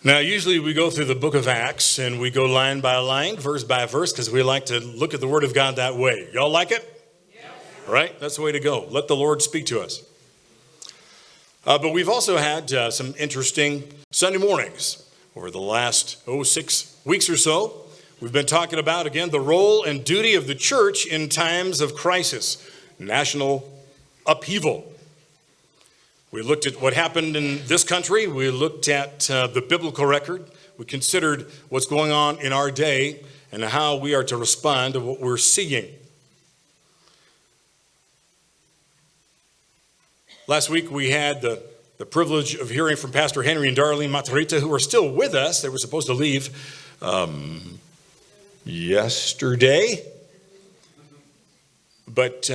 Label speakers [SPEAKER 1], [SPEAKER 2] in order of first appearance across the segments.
[SPEAKER 1] Now, usually we go through the book of Acts and we go line by line, verse by verse, because we like to look at the Word of God that way. Y'all like it? Yes. Right? That's the way to go. Let the Lord speak to us. But we've also had some interesting Sunday mornings over the last 6 weeks or so. We've been talking about, again, the role and duty of the church in times of crisis, national upheaval. We looked at what happened in this country. We looked at the biblical record. We considered what's going on in our day and how we are to respond to what we're seeing. Last week we had the privilege of hearing from Pastor Henry and Darlene Matarita, who are still with us. They were supposed to leave yesterday, but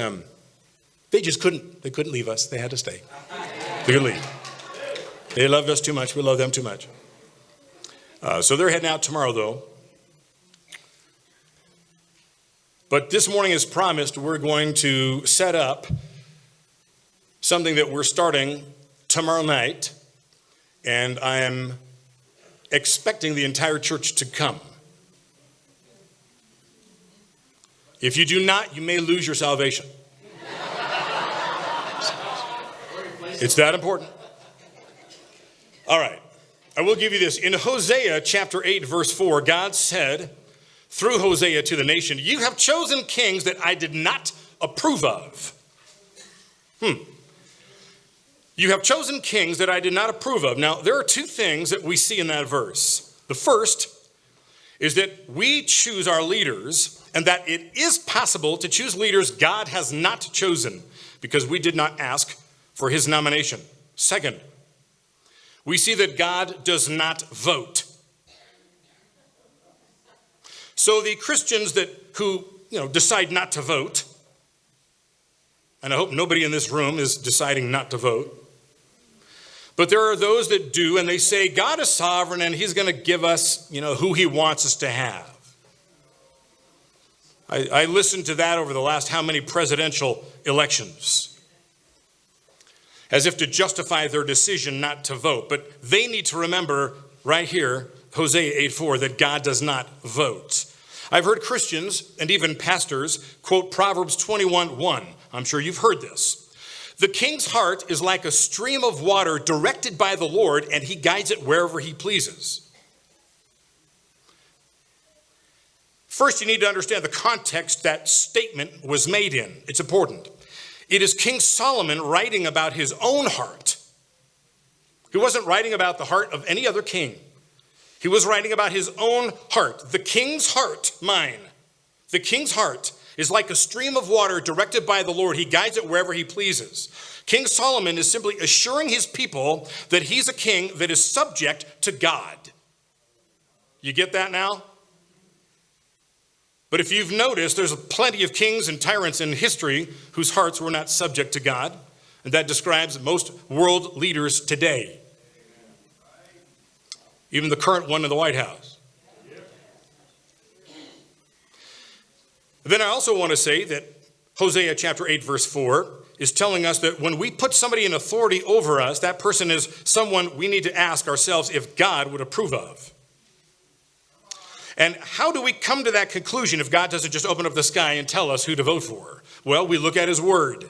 [SPEAKER 1] they just couldn't. They couldn't leave us. They had to stay. They could leave. They loved us too much. We love them too much. So they're heading out tomorrow, though. But this morning, as promised, we're going to set up something that we're starting tomorrow night, and I am expecting the entire church to come. If you do not, you may lose your salvation. It's that important. All right. I will give you this. In Hosea chapter 8, verse 4, God said through Hosea to the nation, "You have chosen kings that I did not approve of." You have chosen kings that I did not approve of. Now, there are two things that we see in that verse. The first is that we choose our leaders, and that it is possible to choose leaders God has not chosen because we did not ask for his nomination. Second, we see that God does not vote. So the Christians who decide not to vote, and I hope nobody in this room is deciding not to vote, but there are those that do, and they say God is sovereign and he's going to give us, who he wants us to have. I listened to that over the last how many presidential elections, as if to justify their decision not to vote. But they need to remember right here, Hosea 8:4, that God does not vote. I've heard Christians and even pastors quote Proverbs 21:1. I'm sure you've heard this. The king's heart is like a stream of water directed by the Lord, and he guides it wherever he pleases. First, you need to understand the context that statement was made in. It's important. It is King Solomon writing about his own heart. He wasn't writing about the heart of any other king. He was writing about his own heart. The king's heart, mine. The king's heart is like a stream of water directed by the Lord. He guides it wherever he pleases. King Solomon is simply assuring his people that he's a king that is subject to God. You get that now? But if you've noticed, there's plenty of kings and tyrants in history whose hearts were not subject to God. And that describes most world leaders today. Even the current one in the White House. Then I also want to say that Hosea chapter 8, verse 4 is telling us that when we put somebody in authority over us, that person is someone we need to ask ourselves if God would approve of. And how do we come to that conclusion if God doesn't just open up the sky and tell us who to vote for? Well, we look at his word.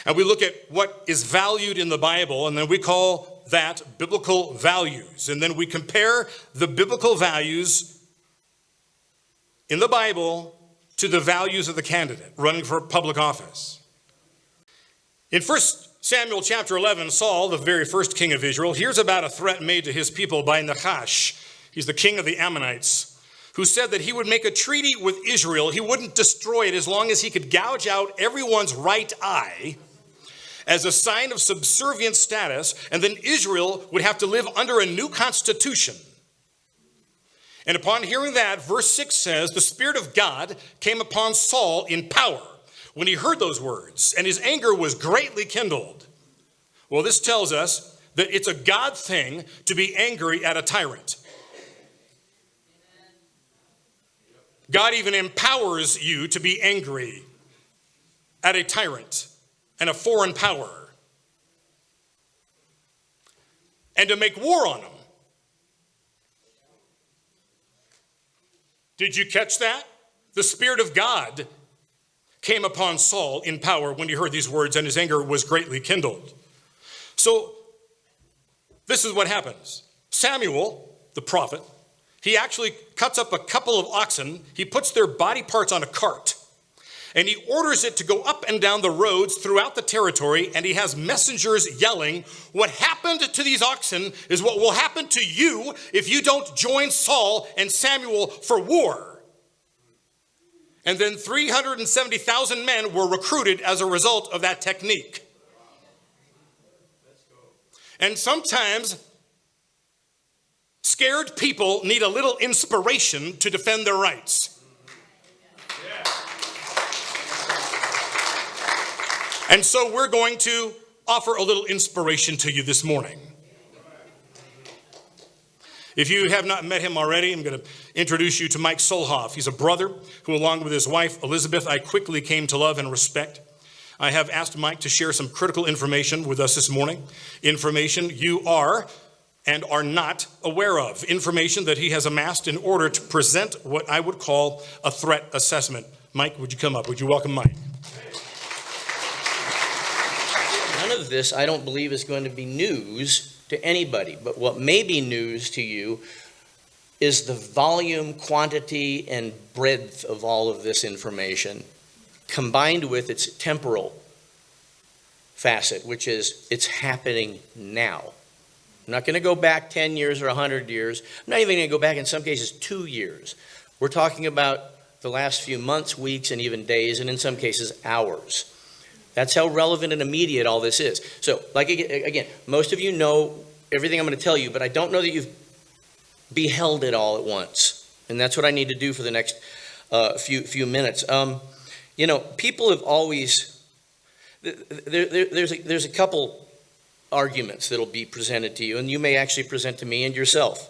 [SPEAKER 1] And we look at what is valued in the Bible, and then we call that biblical values. And then we compare the biblical values in the Bible to the values of the candidate running for public office. In 1 Samuel chapter 11, Saul, the very first king of Israel, hears about a threat made to his people by Nahash. He's the king of the Ammonites, who said that he would make a treaty with Israel. He wouldn't destroy it as long as he could gouge out everyone's right eye as a sign of subservient status, and then Israel would have to live under a new constitution. And upon hearing that, verse 6 says, the Spirit of God came upon Saul in power when he heard those words, and his anger was greatly kindled. Well, this tells us that it's a God thing to be angry at a tyrant. God even empowers you to be angry at a tyrant and a foreign power. and to make war on them. Did you catch that? The Spirit of God came upon Saul in power when he heard these words, and his anger was greatly kindled. So this is what happens. Samuel, the prophet, he actually cuts up a couple of oxen. He puts their body parts on a cart, and he orders it to go up and down the roads throughout the territory, and he has messengers yelling, what happened to these oxen is what will happen to you if you don't join Saul and Samuel for war. And then 370,000 men were recruited as a result of that technique. And sometimes scared people need a little inspiration to defend their rights. And so we're going to offer a little inspiration to you this morning. If you have not met him already, I'm going to introduce you to Mike Sulhoff. He's a brother who, along with his wife, Elizabeth, I quickly came to love and respect. I have asked Mike to share some critical information with us this morning. Information you are and are not aware of. Information that he has amassed in order to present what I would call a threat assessment. Mike, would you come up? Would you welcome Mike?
[SPEAKER 2] None of this, I don't believe, is going to be news to anybody, but what may be news to you is the volume, quantity, and breadth of all of this information, combined with its temporal facet, which is it's happening now. I'm not going to go back 10 years or 100 years. I'm not even going to go back, in some cases, 2 years. We're talking about the last few months, weeks, and even days, and in some cases, hours. That's how relevant and immediate all this is. So, like again, most of you know everything I'm going to tell you, but I don't know that you've beheld it all at once. And that's what I need to do for the next few minutes. People have always, there's a couple arguments that'll be presented to you, and you may actually present to me and yourself.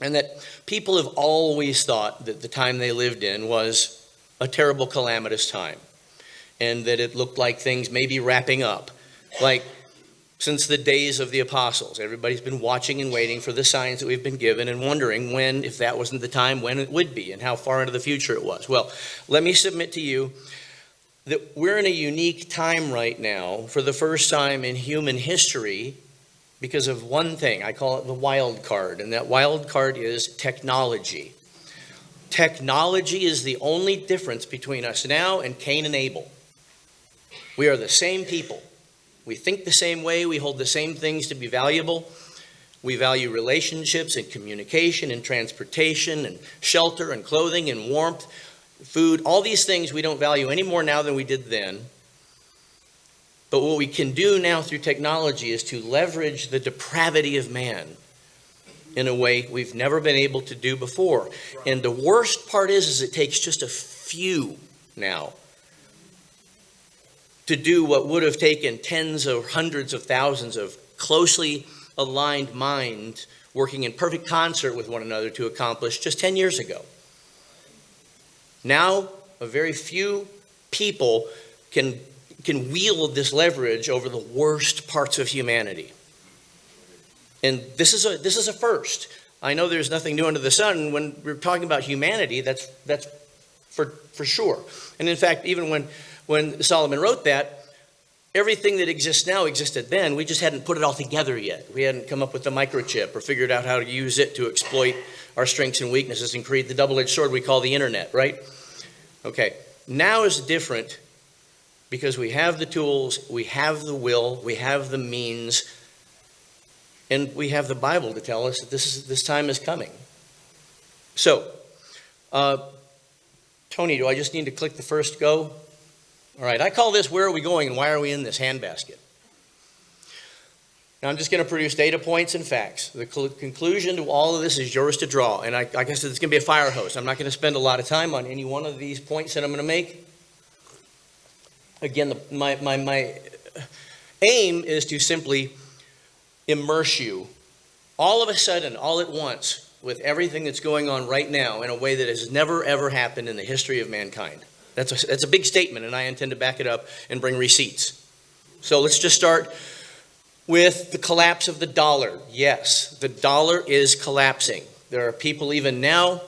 [SPEAKER 2] And that people have always thought that the time they lived in was a terrible, calamitous time. And that it looked like things may be wrapping up. Like since the days of the apostles, everybody's been watching and waiting for the signs that we've been given and wondering when, if that wasn't the time, when it would be and how far into the future it was. Well, let me submit to you that we're in a unique time right now for the first time in human history because of one thing. I call it the wild card, and that wild card is technology. Technology is the only difference between us now and Cain and Abel. We are the same people. We think the same way. We hold the same things to be valuable. We value relationships and communication and transportation and shelter and clothing and warmth, food. All these things we don't value any more now than we did then. But what we can do now through technology is to leverage the depravity of man in a way we've never been able to do before. And the worst part is it takes just a few now to do what would have taken tens or hundreds of thousands of closely aligned minds working in perfect concert with one another to accomplish just 10 years ago. Now, a very few people can wield this leverage over the worst parts of humanity. And this is a first. I know there's nothing new under the sun. When we're talking about humanity, that's for sure. And in fact, even when Solomon wrote that, everything that exists now existed then. We just hadn't put it all together yet. We hadn't come up with the microchip or figured out how to use it to exploit our strengths and weaknesses and create the double-edged sword we call the internet, right? Okay, now is different because we have the tools, we have the will, we have the means, and we have the Bible to tell us that this time is coming. So, Tony, do I just need to click the first go? All right, I call this Where Are We Going and Why Are We In This Handbasket? Now, I'm just going to produce data points and facts. The conclusion to all of this is yours to draw. And I guess it's going to be a fire hose. I'm not going to spend a lot of time on any one of these points that I'm going to make. Again, my aim is to simply immerse you all of a sudden, all at once, with everything that's going on right now in a way that has never, ever happened in the history of mankind. That's a big statement, and I intend to back it up and bring receipts. So let's just start with the collapse of the dollar. Yes, the dollar is collapsing. There are people even now,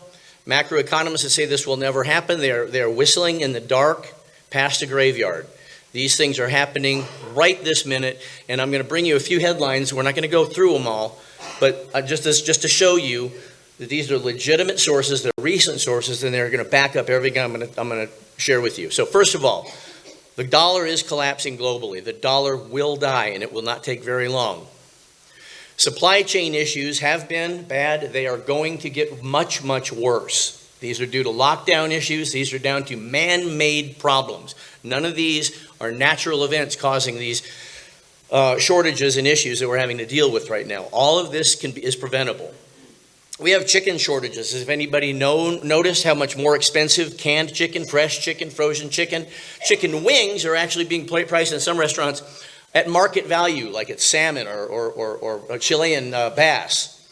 [SPEAKER 2] macroeconomists, that say this will never happen. They're whistling in the dark past a graveyard. These things are happening right this minute, and I'm going to bring you a few headlines. We're not going to go through them all, but just to show you that these are legitimate sources, they're recent sources, and they're going to back up everything I'm going to share with you. So first of all, the dollar is collapsing globally. The dollar will die, and it will not take very long. Supply chain issues have been bad. They are going to get much, much worse. These are due to lockdown issues. These are down to man-made problems. None of these are natural events causing these shortages and issues that we're having to deal with right now. All of this is preventable. We have chicken shortages. Has anybody noticed how much more expensive canned chicken, fresh chicken, frozen chicken? Chicken wings are actually being priced in some restaurants at market value, like it's salmon or Chilean bass.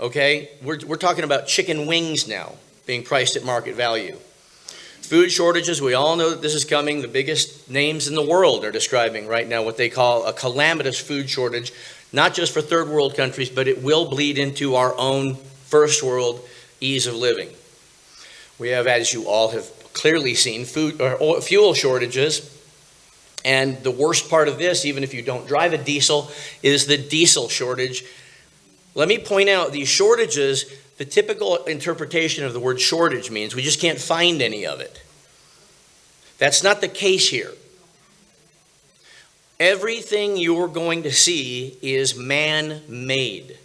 [SPEAKER 2] Okay? We're talking about chicken wings now being priced at market value. Food shortages, we all know that this is coming. The biggest names in the world are describing right now what they call a calamitous food shortage, not just for third world countries, but it will bleed into our own first world ease of living. We have, as you all have clearly seen, fuel shortages. And the worst part of this, even if you don't drive a diesel, is the diesel shortage. Let me point out these shortages, the typical interpretation of the word shortage means we just can't find any of it. That's not the case here. Everything you're going to see is man-made.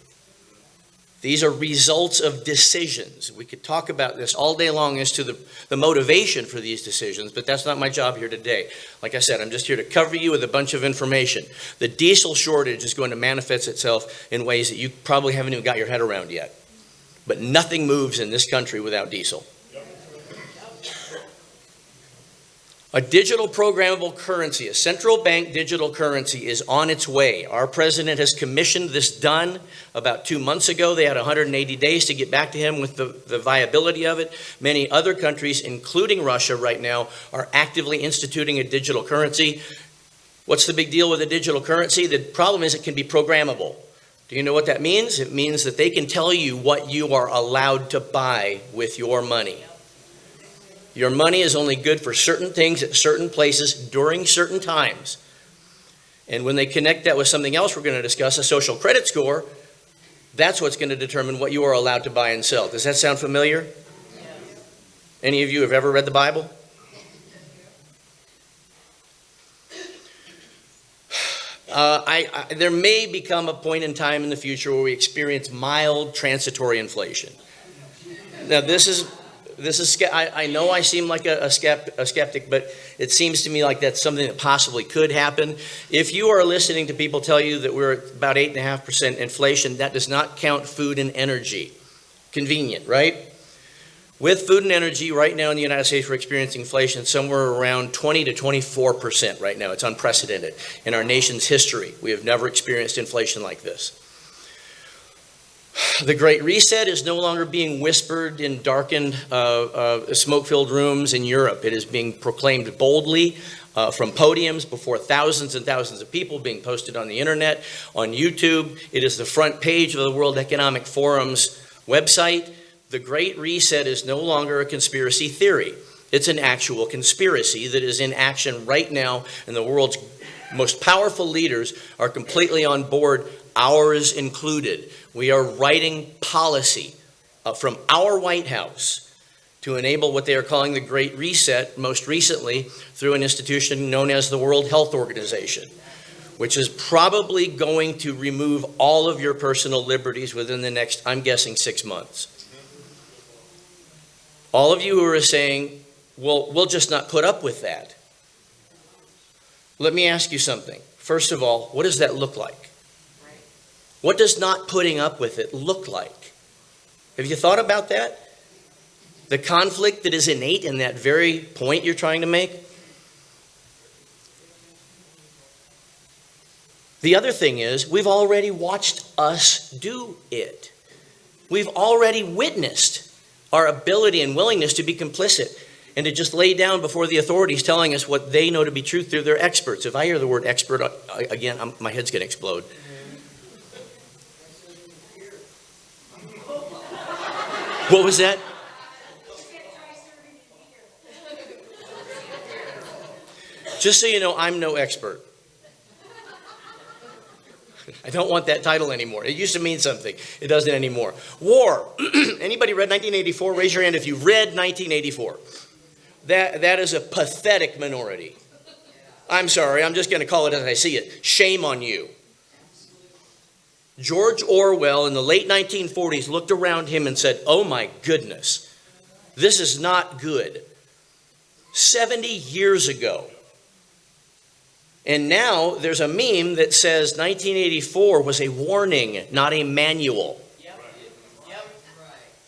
[SPEAKER 2] These are results of decisions. We could talk about this all day long as to the motivation for these decisions, but that's not my job here today. Like I said, I'm just here to cover you with a bunch of information. The diesel shortage is going to manifest itself in ways that you probably haven't even got your head around yet. But nothing moves in this country without diesel. A digital programmable currency, a central bank digital currency is on its way. Our president has commissioned this done about 2 months ago. They had 180 days to get back to him with the viability of it. Many other countries, including Russia right now, are actively instituting a digital currency. What's the big deal with a digital currency? The problem is it can be programmable. Do you know what that means? It means that they can tell you what you are allowed to buy with your money. Your money is only good for certain things at certain places during certain times. And when they connect that with something else we're going to discuss, a social credit score, that's what's going to determine what you are allowed to buy and sell. Does that sound familiar? Yes. Any of you have ever read the Bible? There may become a point in time in the future where we experience mild transitory inflation. Now I know I seem like a skeptic, but it seems to me like that's something that possibly could happen. If you are listening to people tell you that we're at about 8.5% inflation, that does not count food and energy. Convenient, right? With food and energy, right now in the United States, we're experiencing inflation somewhere around 20 to 24% right now. It's unprecedented. In our nation's history, we have never experienced inflation like this. The Great Reset is no longer being whispered in darkened, smoke-filled rooms in Europe. It is being proclaimed boldly from podiums before thousands and thousands of people, being posted on the internet, on YouTube. It is the front page of the World Economic Forum's website. The Great Reset is no longer a conspiracy theory. It's an actual conspiracy that is in action right now, and the world's most powerful leaders are completely on board, ours included. We are writing policy from our White House to enable what they are calling the Great Reset, most recently through an institution known as the World Health Organization, which is probably going to remove all of your personal liberties within the next, I'm guessing, 6 months. All of you who are saying, well, we'll just not put up with that. Let me ask you something. First of all, what does that look like? What does not putting up with it look like? Have you thought about that? The conflict that is innate in that very point you're trying to make? The other thing is, we've already watched us do it. We've already witnessed our ability and willingness to be complicit. and to just lay down before the authorities telling us what they know to be truth through their experts. If I hear the word expert again, my head's going to explode. What was that? Just so you know, I'm no expert. I don't want that title anymore. It used to mean something. It doesn't anymore. War. Anybody read 1984? Raise your hand if you read 1984. That is a pathetic minority. I'm sorry. I'm just going to call it as I see it. Shame on you. George Orwell in the late 1940s looked around him and said, oh my goodness, this is not good. 70 years ago. And now there's a meme that says 1984 was a warning, not a manual.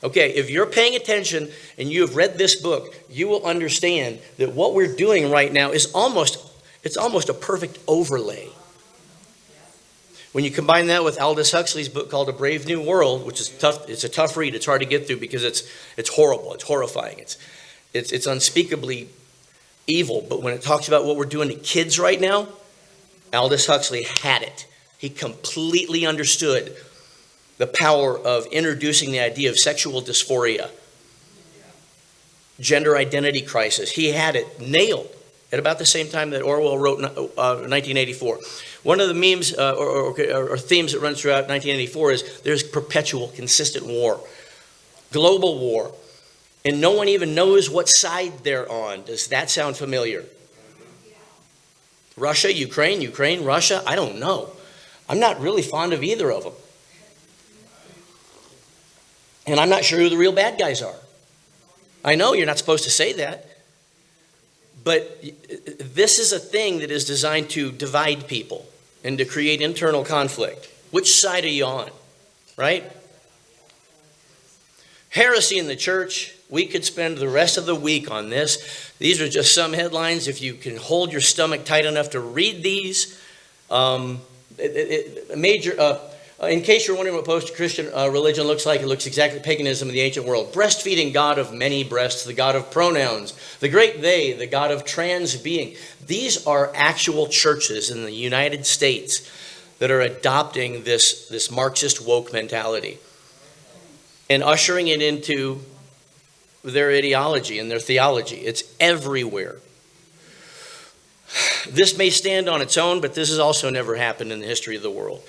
[SPEAKER 2] Okay, if you're paying attention and you have read this book, you will understand that what we're doing right now is almost a perfect overlay. When you combine that with Aldous Huxley's book called A Brave New World, which is tough, it's a tough read, it's hard to get through because it's horrible, it's horrifying, it's unspeakably evil. But when it talks about what we're doing to kids right now, Aldous Huxley had it. He completely understood the power of introducing the idea of sexual dysphoria, gender identity crisis. He had it nailed at about the same time that Orwell wrote 1984. One of the memes or themes that runs throughout 1984 is there's perpetual, consistent war, global war. And no one even knows what side they're on. Does that sound familiar? Russia, Ukraine, Russia, I don't know. I'm not really fond of either of them. And I'm not sure who the real bad guys are. I know you're not supposed to say that. But this is a thing that is designed to divide people and to create internal conflict. Which side are you on? Right? Heresy in the church. We could spend the rest of the week on this. These are just some headlines. If you can hold your stomach tight enough to read these. In case you're wondering what post-Christian religion looks like, it looks exactly paganism in the ancient world. Breastfeeding God of many breasts, the God of pronouns, the great they, the God of trans being. These are actual churches in the United States that are adopting this Marxist woke mentality and ushering it into their ideology and their theology. It's everywhere. This may stand on its own, but this has also never happened in the history of the world.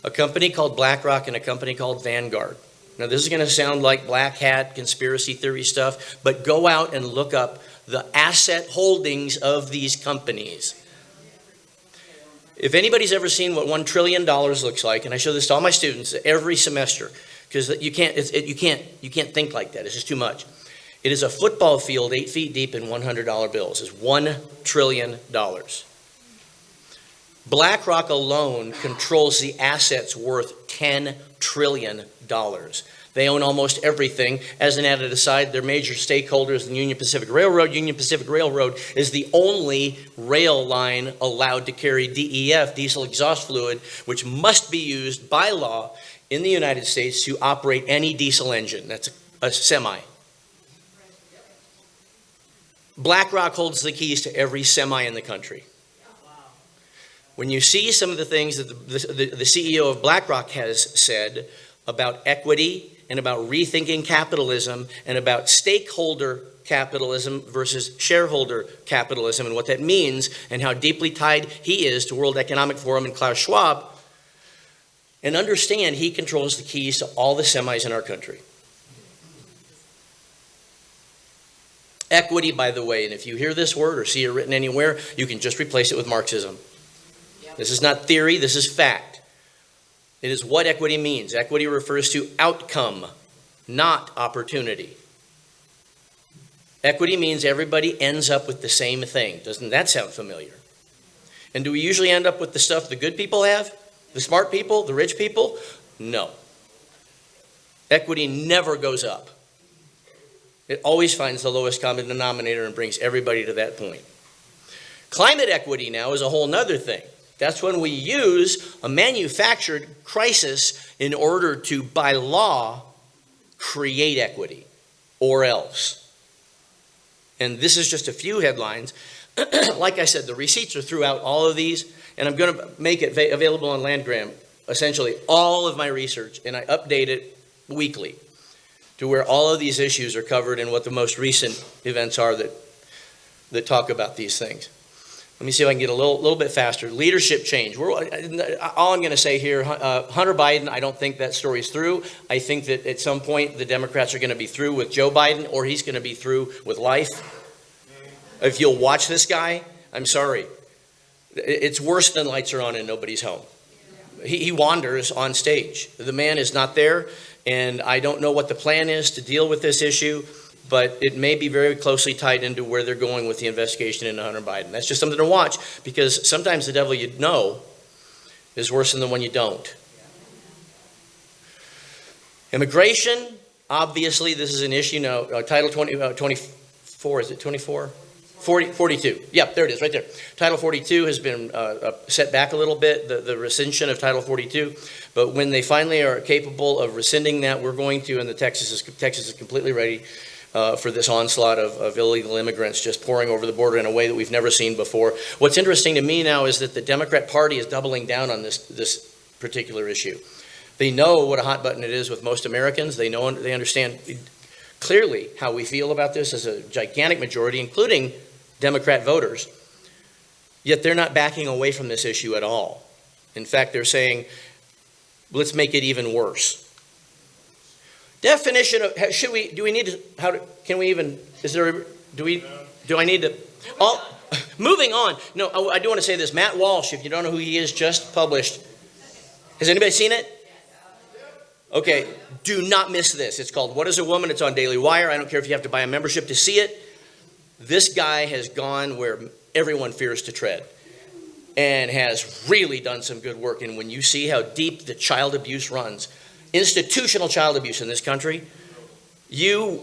[SPEAKER 2] A company called BlackRock and a company called Vanguard. Now, this is going to sound like black hat conspiracy theory stuff, but go out and look up the asset holdings of these companies. If anybody's ever seen what $1 trillion looks like, and I show this to all my students every semester, because you can't think like that. It's just too much. It is a football field 8 feet deep in $100 bills. It's $1 trillion. BlackRock alone controls the assets worth $10 trillion. They own almost everything. As an added aside, their major stakeholders, the Union Pacific Railroad. Union Pacific Railroad is the only rail line allowed to carry DEF, diesel exhaust fluid, which must be used by law in the United States to operate any diesel engine. That's a semi. BlackRock holds the keys to every semi in the country. When you see some of the things that the CEO of BlackRock has said about equity and about rethinking capitalism and about stakeholder capitalism versus shareholder capitalism and what that means and how deeply tied he is to World Economic Forum and Klaus Schwab, and understand he controls the keys to all the semis in our country. Equity, by the way, and if you hear this word or see it written anywhere, you can just replace it with Marxism. This is not theory, this is fact. It is what equity means. Equity refers to outcome, not opportunity. Equity means everybody ends up with the same thing. Doesn't that sound familiar? And do we usually end up with the stuff the good people have? The smart people? The rich people? No. Equity never goes up. It always finds the lowest common denominator and brings everybody to that point. Climate equity now is a whole nother thing. That's when we use a manufactured crisis in order to, by law, create equity, or else. And this is just a few headlines. Like I said, the receipts are throughout all of these, and I'm going to make it available on LandGram, essentially all of my research, and I update it weekly to where all of these issues are covered and what the most recent events are that talk about these things. Let me see if I can get a little bit faster. Leadership change. All I'm going to say here, Hunter Biden, I don't think that story's through. I think that at some point the Democrats are going to be through with Joe Biden, or he's going to be through with life. If you'll watch this guy, I'm sorry. It's worse than lights are on and nobody's home. He wanders on stage. The man is not there, and I don't know what the plan is to deal with this issue, but it may be very closely tied into where they're going with the investigation into Hunter Biden. That's just something to watch, because sometimes the devil you know is worse than the one you don't. Immigration, obviously, this is an issue now. Title 24, is it 24? 42. Yep, there it is, right there. Title 42 has been set back a little bit, the rescission of Title 42. But when they finally are capable of rescinding that, we're going to, and Texas is completely ready for this onslaught of illegal immigrants just pouring over the border in a way that we've never seen before. What's interesting to me now is that the Democrat Party is doubling down on this particular issue. They know what a hot button it is with most Americans. They understand clearly how we feel about this as a gigantic majority, including Democrat voters, yet they're not backing away from this issue at all. In fact, they're saying, let's make it even worse. Definition of, moving on. No, I do want to say this. Matt Walsh, if you don't know who he is, just published. Has anybody seen it? Okay, do not miss this. It's called What is a Woman? It's on Daily Wire. I don't care if you have to buy a membership to see it. This guy has gone where everyone fears to tread and has really done some good work. And when you see how deep the child abuse runs, institutional child abuse in this country, you're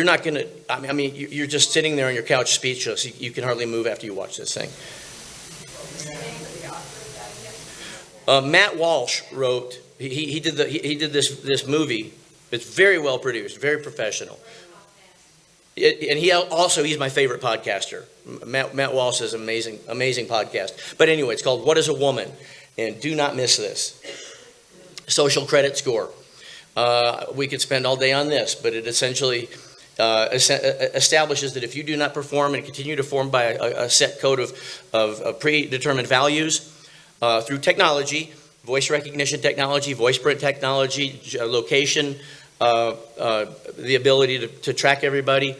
[SPEAKER 2] not going to, I mean, you're just sitting there on your couch speechless. You can hardly move after you watch this thing. Matt Walsh wrote, he did this movie. It's very well produced, very professional. And he's my favorite podcaster. Matt Walsh is amazing podcast. But anyway, it's called What is a Woman? And do not miss this. Social credit score. We could spend all day on this, but it essentially establishes that if you do not perform and continue to form by a set code of predetermined values through technology, voice recognition technology, voice print technology, location, the ability to track everybody,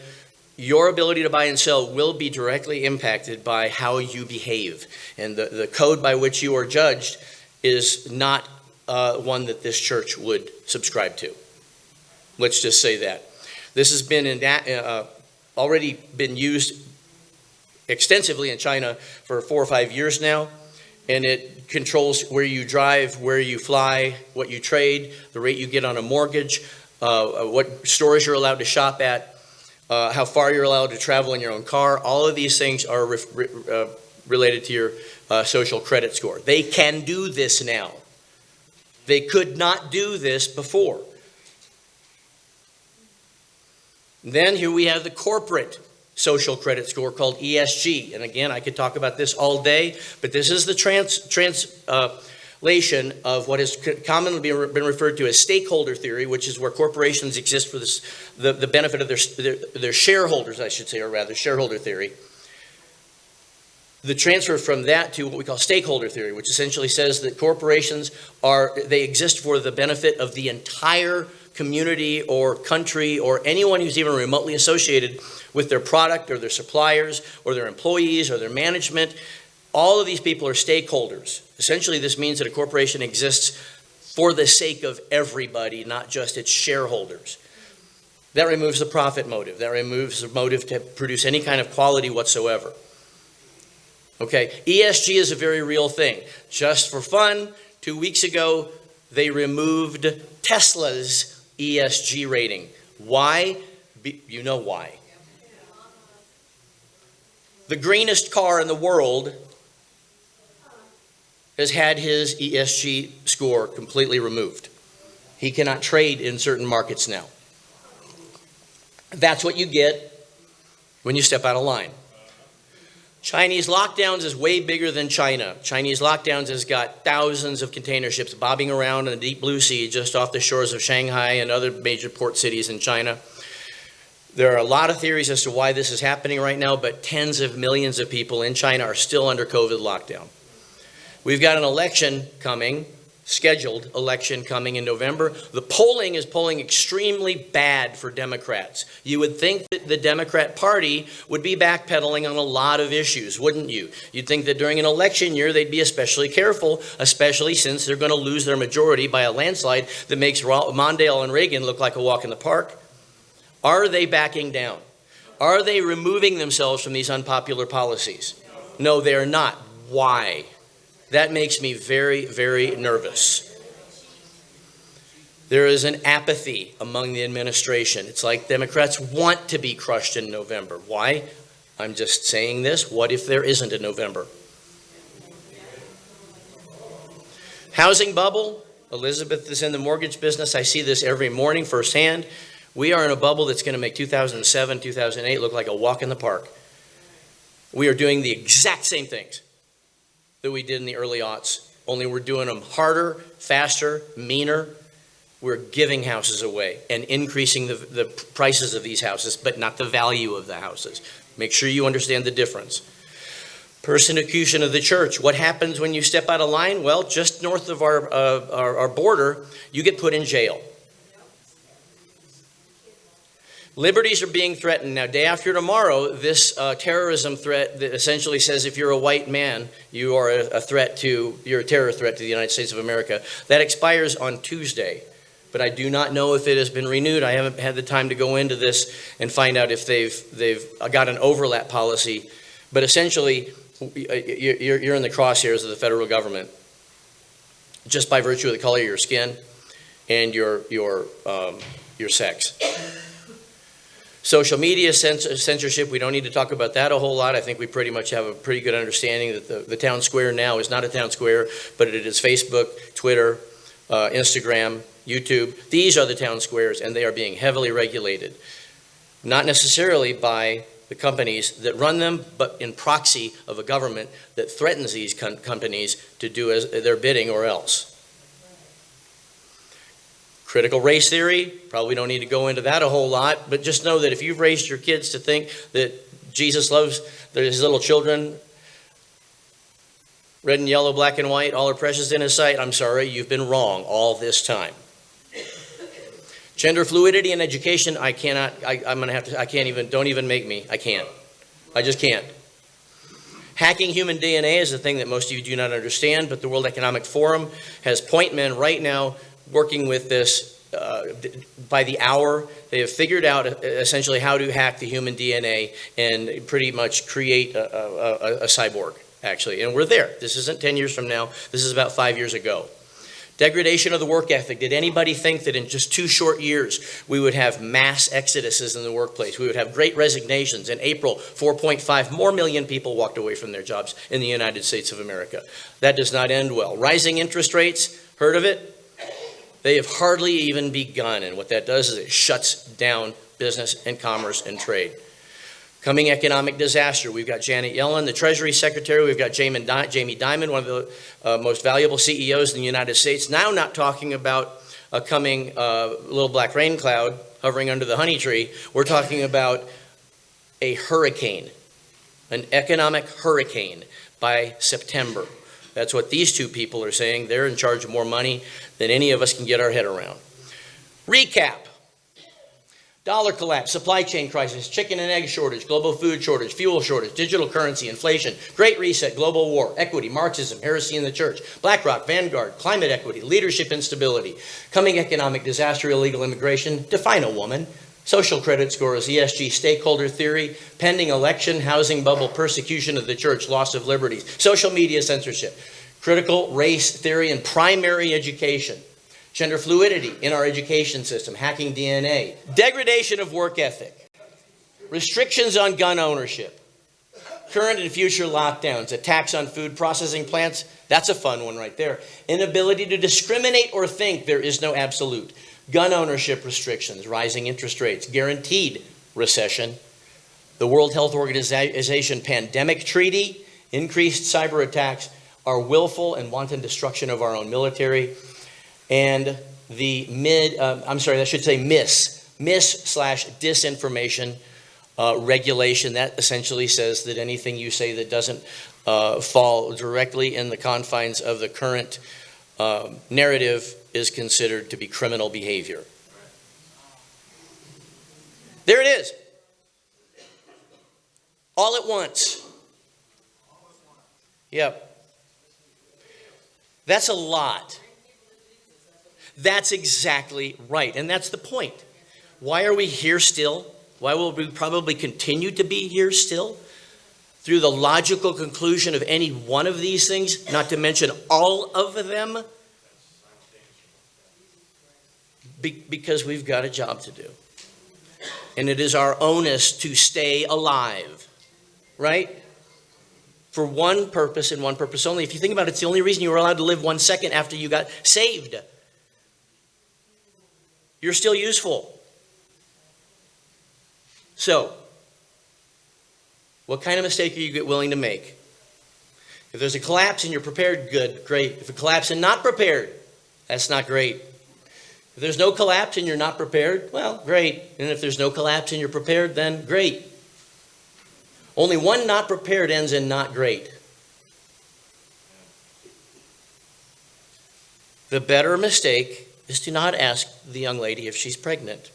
[SPEAKER 2] your ability to buy and sell will be directly impacted by how you behave. And the code by which you are judged is not one that this church would subscribe to. Let's just say that. This has been already been used extensively in China for 4 or 5 years now. And it controls where you drive, where you fly, what you trade, the rate you get on a mortgage, what stores you're allowed to shop at, how far you're allowed to travel in your own car. All of these things are related to your social credit score. They can do this now. They could not do this before. Then here we have the corporate social credit score called ESG. And again, I could talk about this all day, but this is the translation of what has commonly been referred to as stakeholder theory, which is where corporations exist for the benefit of their shareholders, I should say, or rather shareholder theory. The transfer from that to what we call stakeholder theory, which essentially says that corporations they exist for the benefit of the entire community or country or anyone who's even remotely associated with their product or their suppliers or their employees or their management. All of these people are stakeholders. Essentially, this means that a corporation exists for the sake of everybody, not just its shareholders. That removes the profit motive. That removes the motive to produce any kind of quality whatsoever. Okay, ESG is a very real thing. Just for fun, 2 weeks ago, they removed Tesla's ESG rating. Why? You know why. The greenest car in the world has had his ESG score completely removed. He cannot trade in certain markets now. That's what you get when you step out of line. Chinese lockdowns is way bigger than China. Chinese lockdowns has got thousands of container ships bobbing around in the deep blue sea just off the shores of Shanghai and other major port cities in China. There are a lot of theories as to why this is happening right now, but tens of millions of people in China are still under COVID lockdown. We've got an election coming, scheduled election coming in November. The polling is polling extremely bad for Democrats. You would think that the Democrat Party would be backpedaling on a lot of issues, wouldn't you? You'd think that during an election year, they'd be especially careful, especially since they're going to lose their majority by a landslide that makes Mondale and Reagan look like a walk in the park. Are they backing down? Are they removing themselves from these unpopular policies? No, they're not. Why? That makes me very, very nervous. There is an apathy among the administration. It's like Democrats want to be crushed in November. Why? I'm just saying this. What if there isn't a November? Housing bubble. Elizabeth is in the mortgage business. I see this every morning firsthand. We are in a bubble that's going to make 2007, 2008 look like a walk in the park. We are doing the exact same things that we did in the early aughts, only we're doing them harder, faster, meaner. We're giving houses away and increasing the prices of these houses, but not the value of the houses. Make sure you understand the difference. Persecution of the church. What happens when you step out of line? Well, just north of our border, you get put in jail. Liberties are being threatened. Now, day after tomorrow, this terrorism threat that essentially says if you're a white man, you are you're a terror threat to the United States of America. That expires on Tuesday. But I do not know if it has been renewed. I haven't had the time to go into this and find out if they've got an overlap policy. But essentially, you're in the crosshairs of the federal government just by virtue of the color of your skin and your sex. Social media censorship, we don't need to talk about that a whole lot. I think we pretty much have a pretty good understanding that the town square now is not a town square, but it is Facebook, Twitter, Instagram, YouTube. These are the town squares, and they are being heavily regulated. Not necessarily by the companies that run them, but in proxy of a government that threatens these companies to do as their bidding or else. Critical race theory, probably don't need to go into that a whole lot, but just know that if you've raised your kids to think that Jesus loves his little children, red and yellow, black and white, all are precious in his sight, I'm sorry, you've been wrong all this time. Gender fluidity in education, I can't even, don't even make me, I can't. I just can't. Hacking human DNA is a thing that most of you do not understand, but the World Economic Forum has point men right now working with this by the hour. They have figured out essentially how to hack the human DNA and pretty much create a cyborg, actually. And we're there. This isn't 10 years from now. This is about 5 years ago. Degradation of the work ethic. Did anybody think that in just 2 short years we would have mass exoduses in the workplace? We would have great resignations. In April, 4.5 more million people walked away from their jobs in the United States of America. That does not end well. Rising interest rates. Heard of it? They have hardly even begun, and what that does is it shuts down business and commerce and trade. Coming economic disaster. We've got Janet Yellen, the Treasury Secretary. We've got Jamie Dimon, one of the most valuable CEOs in the United States, now not talking about a coming little black rain cloud hovering under the honey tree. We're talking about a hurricane, an economic hurricane by September. That's what these two people are saying. They're in charge of more money than any of us can get our head around. Recap. Dollar collapse, supply chain crisis, chicken and egg shortage, global food shortage, fuel shortage, digital currency, inflation, great reset, global war, equity, Marxism, heresy in the church, BlackRock, Vanguard, climate equity, leadership instability, coming economic disaster, illegal immigration, define a woman, social credit scores, ESG, stakeholder theory, pending election, housing bubble, persecution of the church, loss of liberties, social media censorship, critical race theory and primary education, gender fluidity in our education system, hacking DNA, degradation of work ethic, restrictions on gun ownership, current and future lockdowns, attacks on food processing plants, that's a fun one right there, inability to discriminate or think there is no absolute, gun ownership restrictions, rising interest rates, guaranteed recession, the World Health Organization pandemic treaty, increased cyber attacks, our willful and wanton destruction of our own military, and the mis/disinformation regulation. That essentially says that anything you say that doesn't fall directly in the confines of the current narrative is considered to be criminal behavior. There it is. All at once. Yep. That's a lot. That's exactly right. And that's the point. Why are we here still? Why will we probably continue to be here still? Through the logical conclusion of any one of these things, not to mention all of them, because we've got a job to do. And it is our onus to stay alive, right? For one purpose and one purpose only. If you think about it, it's the only reason you were allowed to live 1 second after you got saved. You're still useful. So, what kind of mistake are you willing to make? If there's a collapse and you're prepared, good, great. If a collapse and not prepared, that's not great. If there's no collapse and you're not prepared, well, great. And if there's no collapse and you're prepared, then great. Only one not prepared ends in not great. The better mistake is to not ask the young lady if she's pregnant.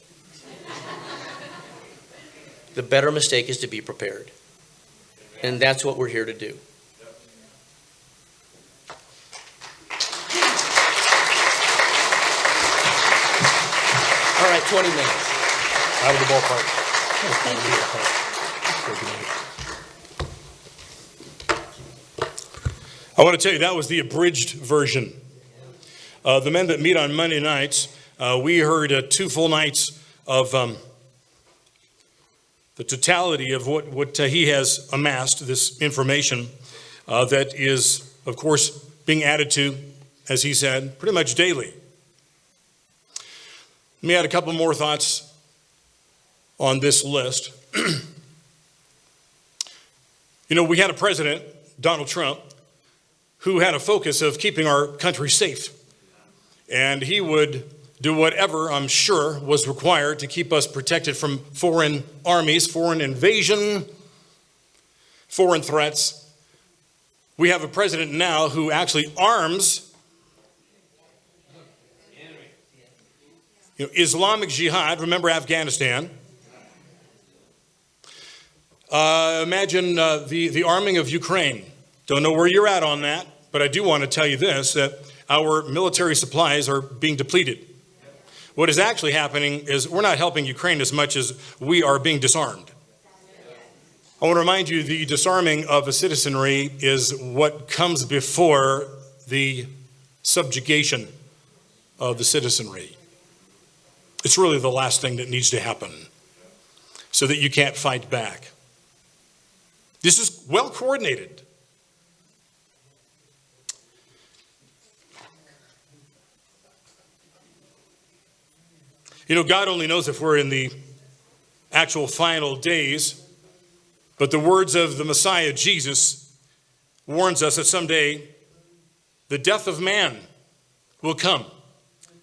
[SPEAKER 2] The better mistake is to be prepared. And that's what we're here to do. All right, 20 minutes.
[SPEAKER 1] Out of the ballpark. I want to tell you, that was the abridged version. The men that meet on Monday nights, we heard 2 full nights of the totality of what he has amassed, this information that is, of course, being added to, as he said, pretty much daily. Let me add a couple more thoughts on this list. We had a president, Donald Trump, who had a focus of keeping our country safe. And he would do whatever, I'm sure, was required to keep us protected from foreign armies, foreign invasion, foreign threats. We have a president now who actually arms Islamic Jihad. Remember Afghanistan. Imagine the arming of Ukraine. Don't know where you're at on that, but I do want to tell you this, that our military supplies are being depleted. What is actually happening is we're not helping Ukraine as much as we are being disarmed. I want to remind you, the disarming of a citizenry is what comes before the subjugation of the citizenry. It's really the last thing that needs to happen so that you can't fight back. This is well coordinated. God only knows if we're in the actual final days, but the words of the Messiah, Jesus, warns us that someday the death of man will come.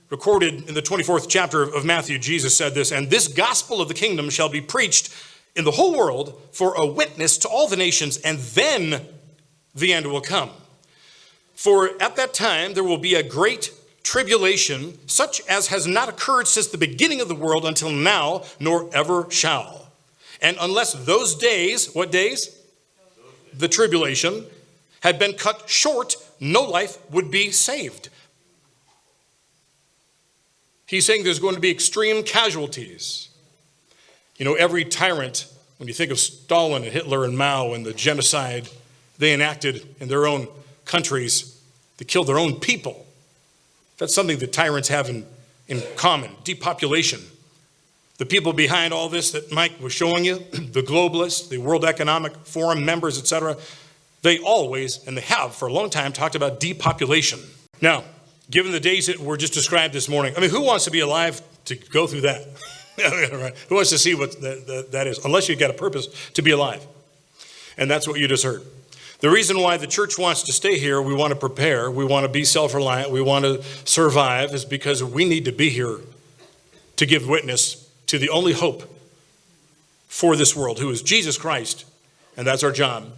[SPEAKER 1] Recorded in the 24th chapter of Matthew, Jesus said this, "And this gospel of the kingdom shall be preached in the whole world for a witness to all the nations, and then the end will come. For at that time there will be a great tribulation, such as has not occurred since the beginning of the world until now, nor ever shall. And unless those days," what days? The tribulation, "had been cut short, no life would be saved." He's saying there's going to be extreme casualties. Every tyrant, when you think of Stalin and Hitler and Mao and the genocide they enacted in their own countries, they killed their own people. That's something that tyrants have in common, depopulation. The people behind all this that Mike was showing you, the globalists, the World Economic Forum members, etc., they always, and they have for a long time, talked about depopulation. Now, given the days that were just described this morning, who wants to be alive to go through that? Right. Who wants to see what that is? Unless you've got a purpose to be alive. And that's what you just heard. The reason why the church wants to stay here, we want to prepare, we want to be self-reliant, we want to survive, is because we need to be here to give witness to the only hope for this world, who is Jesus Christ. And that's our job.